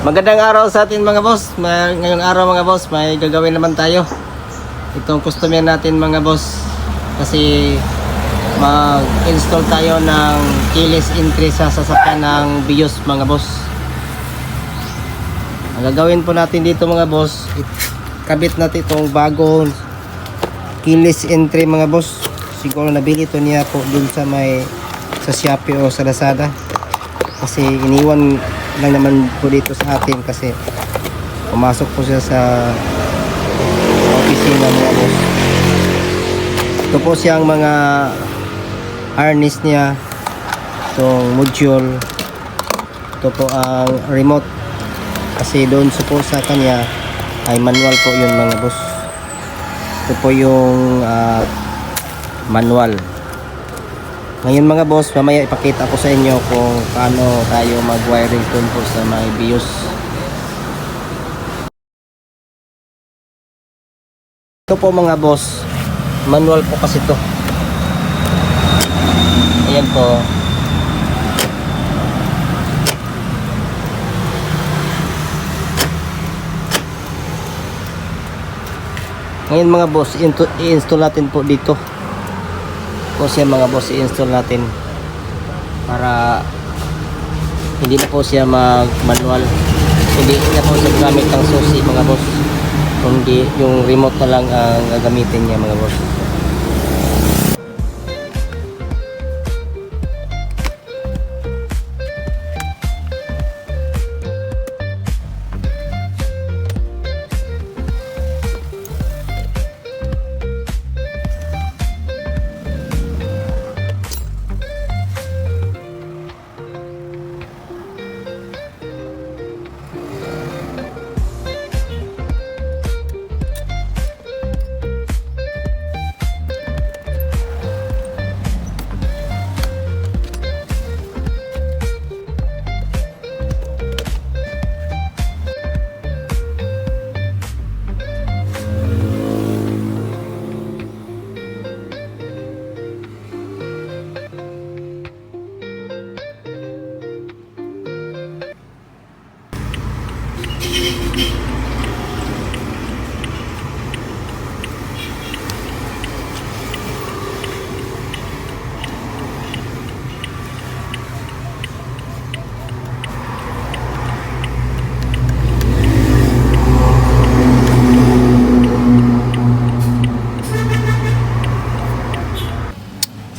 Magandang araw sa atin mga boss. Ngayong araw mga boss, may gagawin naman tayo. Itong customer natin mga boss. Kasi mag-install tayo ng keyless entry sa sasakyan ng BIOS mga boss. Ang gagawin po natin dito mga boss, kabit natin itong bagong keyless entry mga boss. Siguro nabili ito niya po dun sa Shopee o sa Lazada. Kasi iniwan lang naman po dito sa atin kasi pumasok po siya sa opisina mga boss. Ito po siyang mga harness niya, itong module. Ito po ang remote kasi doon po sa kanya ay manual po yun mga boss. Ito po yung manual. Ngayon mga boss, mamaya ipakita ko sa inyo kung paano tayo mag-wiring tune po sa mga BIOS. Ito po mga boss, manual po kasi ito. Ayan po. Ngayon mga boss, i-install natin po dito. Po siya mga boss, i-install natin para hindi na po siya mag-manual, hindi na po siya gamit ng susi mga boss, kundi yung remote na lang ang gagamitin niya mga boss.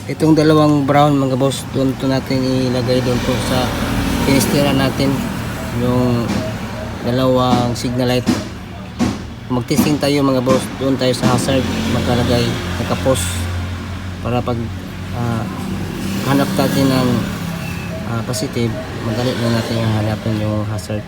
Itong dalawang brown mga boss, doon to natin ilagay doon po sa pinistira natin yung dalawang signal light. Magtesting tayo mga boss, doon tayo sa hazard maglalagay nakapos para pag hanap natin ng positive, madali na natin hanapin yung hazard.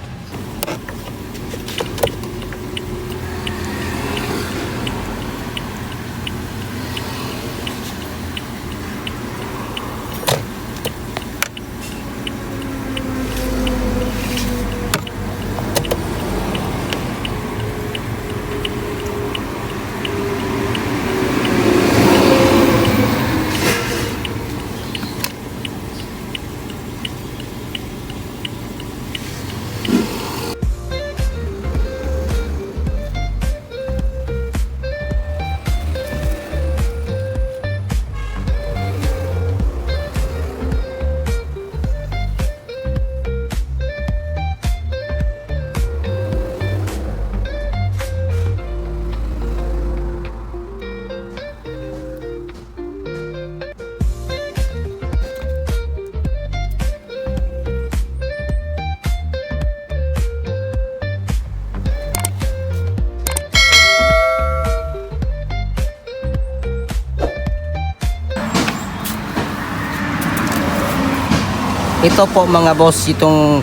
Ito po mga boss, itong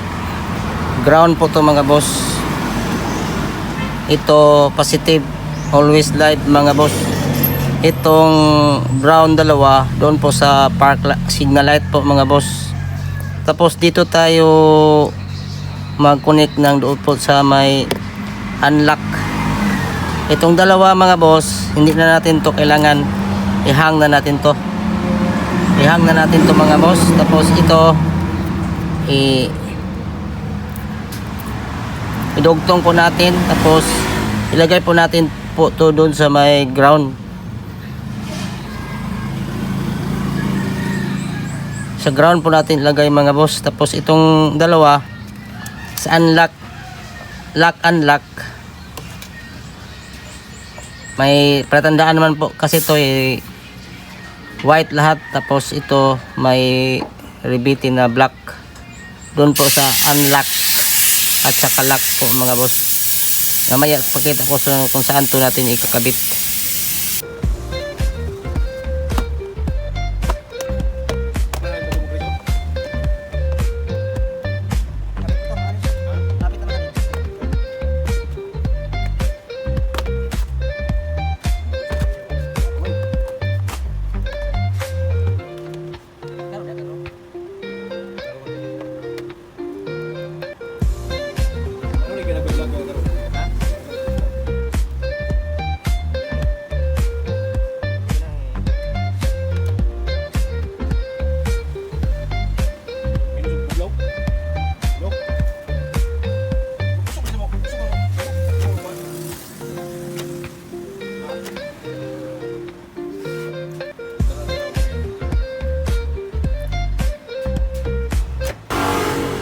ground po to mga boss. Ito positive, always light mga boss. Itong brown dalawa, doon po sa park signal light po mga boss. Tapos dito tayo mag-connect ng doon po sa may unlock. Itong dalawa mga boss, hindi na natin to kailangan, i-hang na natin to. I-hang na natin to mga boss. Tapos ito idugtong po natin, tapos ilagay po natin po to doon sa may ground. Sa ground po natin ilagay mga boss. Tapos itong dalawa sa unlock, unlock, may pretandaan naman po kasi ito white lahat, tapos ito may ribitin na black doon po sa unlock at saka lock po mga boss. Mamaya pakita ko kung saan to natin ikakabit.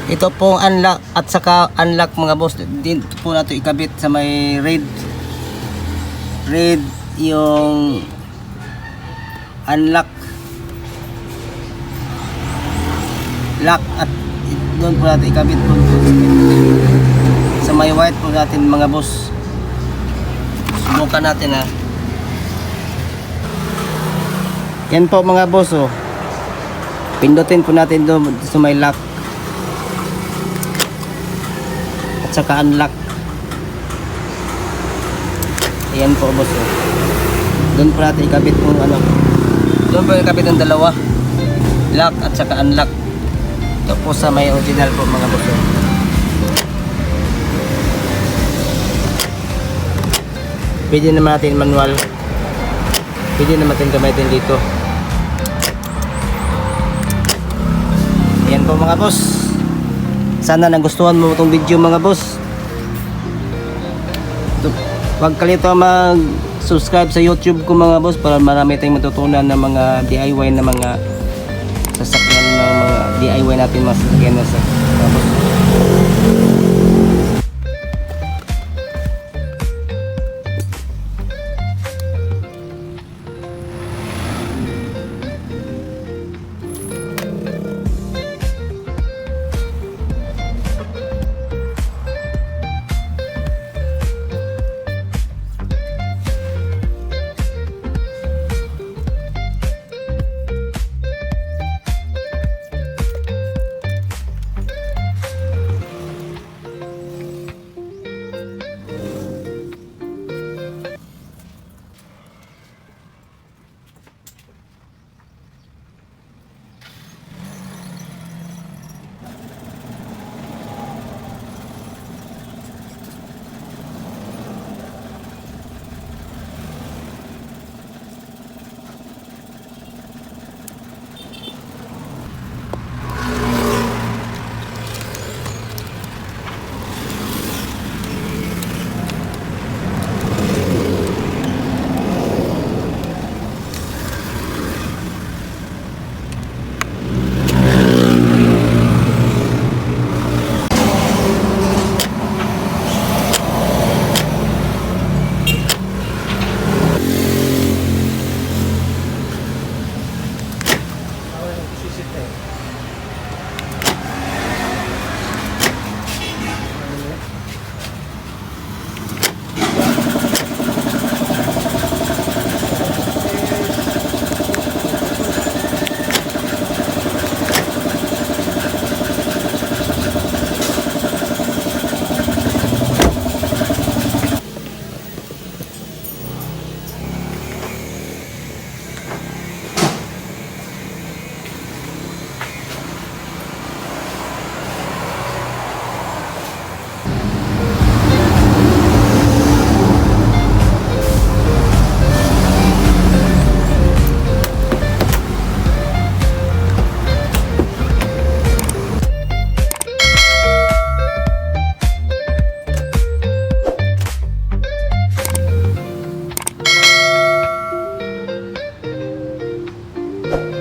Ito pong unlock at saka unlock mga boss, din po natin ikabit sa may red yung unlock lock, at doon po natin ikabit po sa may white po natin mga boss. Subukan natin ha. Yan po mga boss, oh. Pindutin po natin doon sa may lock saka unlock. Ayan po boss, oh. Doon po natin ikabit kung ano. Doon po ikabit ang dalawa, lock at saka unlock. Ito po sa may original po mga boss, oh. Pwede naman natin manual, pwede naman natin gamitin dito. Ayan po mga boss. Sana nagustuhan mo itong video mga boss. Huwag kalito mag-subscribe sa YouTube ko mga boss para marami tayong matutunan ng mga DIY na mga sasakyan, ng mga DIY natin mga sasakyan na sa mga boss. Ayan.